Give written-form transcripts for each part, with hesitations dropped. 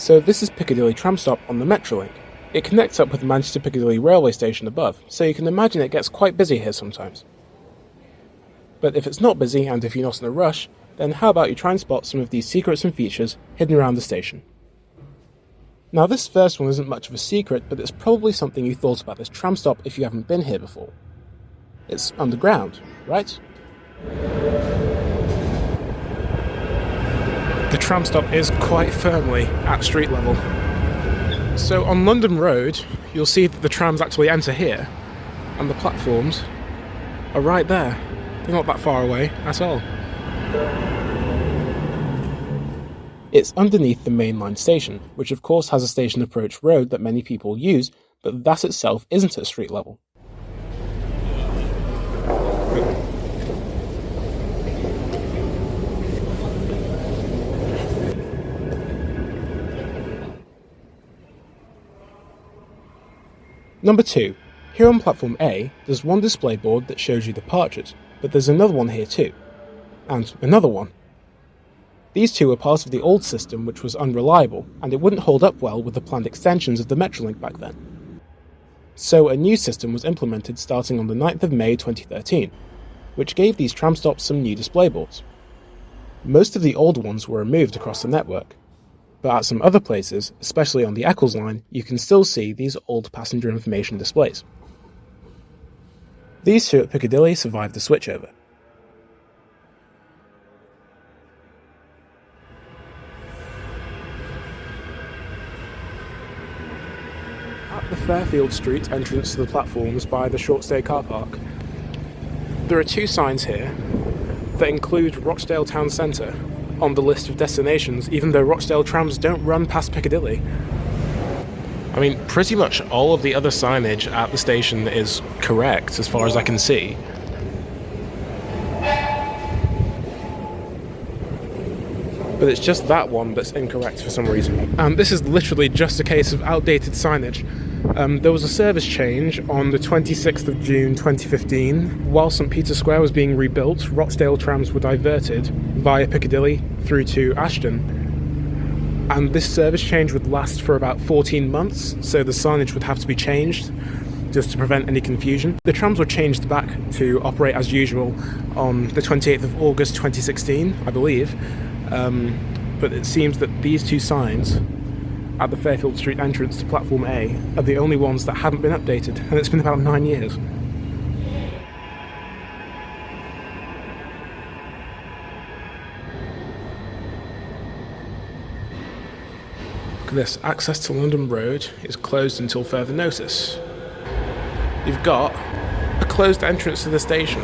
So this is Piccadilly tram stop on the Metrolink. It connects up with the Manchester Piccadilly railway station above, so you can imagine it gets quite busy here sometimes. But if it's not busy and if you're not in a rush, then how about you try and spot some of these secrets and features hidden around the station. Now this first one isn't much of a secret, but it's probably something you thought about this tram stop if you haven't been here before. It's underground, right? The tram stop is quite firmly at street level. So on London Road, you'll see that the trams actually enter here, and the platforms are right there. They're not that far away at all. It's underneath the mainline station, which of course has a station approach road that many people use, but that itself isn't at street level. Number 2. Here on platform A, there's one display board that shows you departures, but there's another one here too. And another one. These two are part of the old system, which was unreliable, and it wouldn't hold up well with the planned extensions of the Metrolink back then. So a new system was implemented starting on the 9th of May 2013, which gave these tram stops some new display boards. Most of the old ones were removed across the network, but at some other places, especially on the Eccles line, you can still see these old passenger information displays. These two at Piccadilly survived the switchover. At the Sheffield Street entrance to the platforms by the short stay car park, there are two signs here that include Rochdale Town Centre on the list of destinations, even though Rochdale trams don't run past Piccadilly. I mean, pretty much all of the other signage at the station is correct, as far as I can see. But it's just that one that's incorrect for some reason. And this is literally just a case of outdated signage. There was a service change on the 26th of June 2015. While St Peter's Square was being rebuilt, Rochdale trams were diverted via Piccadilly through to Ashton. And this service change would last for about 14 months, so the signage would have to be changed just to prevent any confusion. The trams were changed back to operate as usual on the 28th of August 2016, I believe. But it seems that these two signs at the Sheffield Street entrance to platform A are the only ones that haven't been updated, and it's been about 9 years. Look at this, access to London Road is closed until further notice. You've got a closed entrance to the station.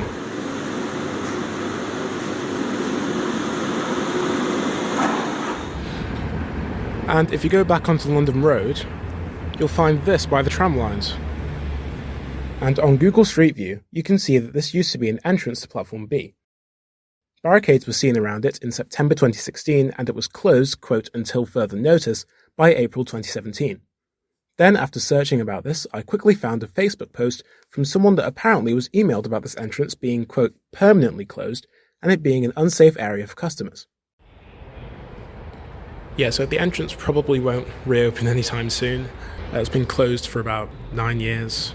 And if you go back onto London Road, you'll find this by the tram lines. And on Google Street View, you can see that this used to be an entrance to platform B. Barricades were seen around it in September 2016, and it was closed, quote, until further notice by April 2017. Then, after searching about this, I quickly found a Facebook post from someone that apparently was emailed about this entrance being, quote, permanently closed, and it being an unsafe area for customers. Yeah, so the entrance probably won't reopen anytime soon. It's been closed for about 9 years.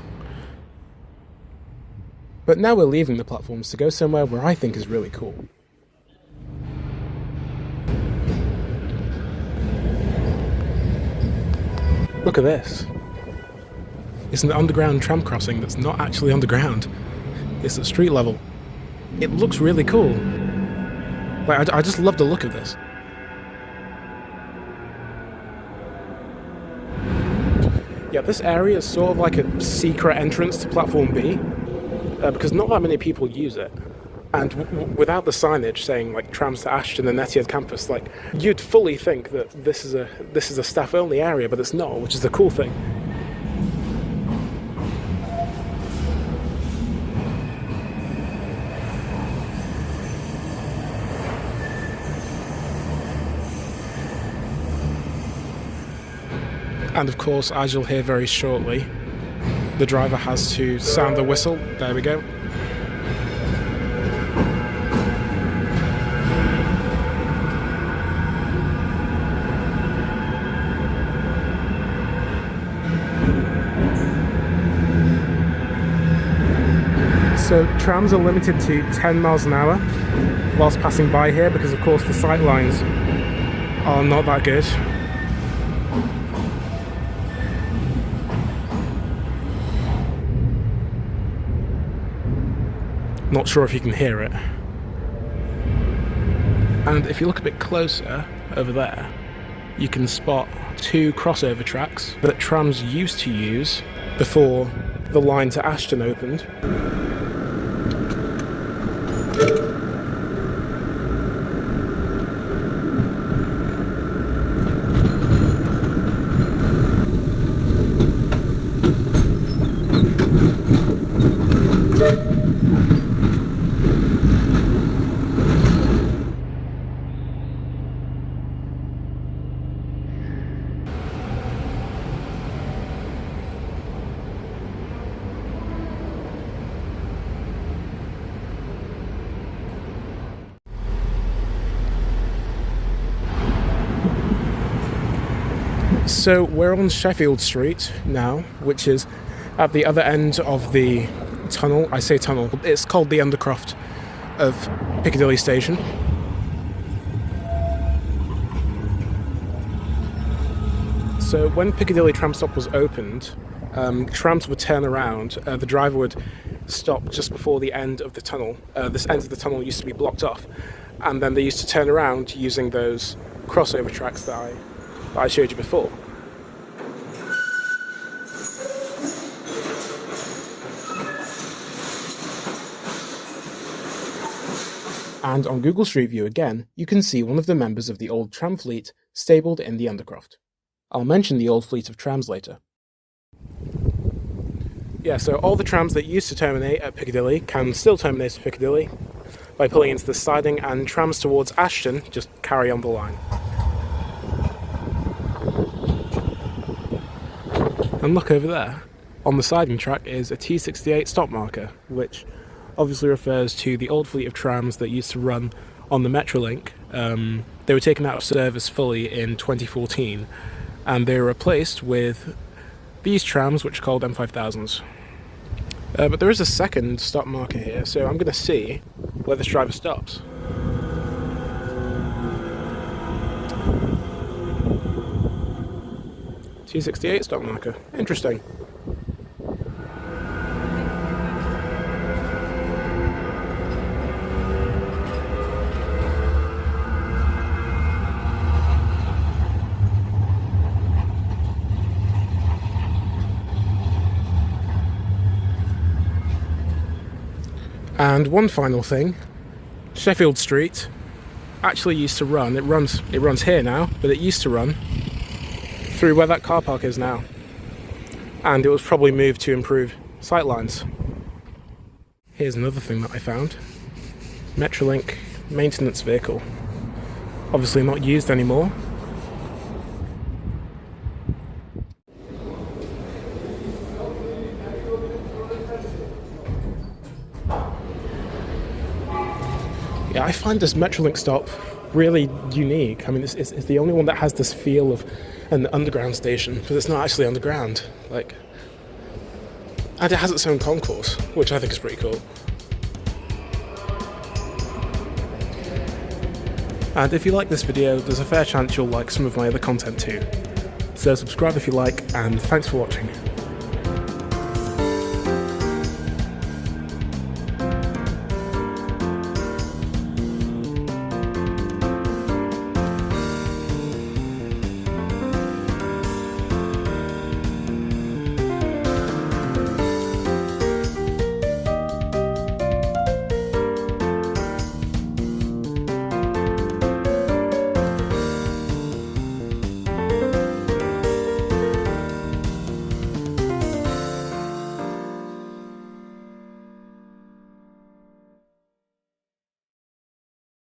But now we're leaving the platforms to go somewhere where I think is really cool. Look at this. It's an underground tram crossing that's not actually underground. It's at street level. It looks really cool. Like, I just love the look of this. Yeah, this area is sort of like a secret entrance to platform B, because not that many people use it. And without the signage saying like trams to Ashton and Etihad campus, like you'd fully think that this is a staff-only area, but it's not, which is the cool thing. And of course, as you'll hear very shortly, the driver has to sound the whistle. There we go. So trams are limited to 10 miles an hour whilst passing by here because of course the sight lines are not that good. Not sure if you can hear it. And if you look a bit closer over there, you can spot two crossover tracks that trams used to use before the line to Ashton opened. So we're on Sheffield Street now, which is at the other end of the tunnel. I say tunnel, it's called the undercroft of Piccadilly Station. So when Piccadilly tram stop was opened, trams would turn around, the driver would stop just before the end of the tunnel. This end of the tunnel used to be blocked off, and then they used to turn around using those crossover tracks that I showed you before. And on Google Street View again, you can see one of the members of the old tram fleet stabled in the undercroft. I'll mention the old fleet of trams later. Yeah, so all the trams that used to terminate at Piccadilly can still terminate at Piccadilly by pulling into the siding, and trams towards Ashton just carry on the line. And look over there, on the siding track is a T68 stop marker, which obviously refers to the old fleet of trams that used to run on the Metrolink. They were taken out of service fully in 2014, and they were replaced with these trams, which are called M5000s. But there is a second stop marker here, so I'm going to see where this driver stops. T68 stop marker. Interesting. And one final thing, Sheffield Street actually used to run, it runs here now, but it used to run through where that car park is now. And it was probably moved to improve sightlines. Here's another thing that I found. Metrolink maintenance vehicle. Obviously not used anymore. Yeah, I find this Metrolink stop really unique. I mean, it's the only one that has this feel of an underground station, but it's not actually underground. And it has its own concourse, which I think is pretty cool. And if you like this video, there's a fair chance you'll like some of my other content too. So subscribe if you like, and thanks for watching.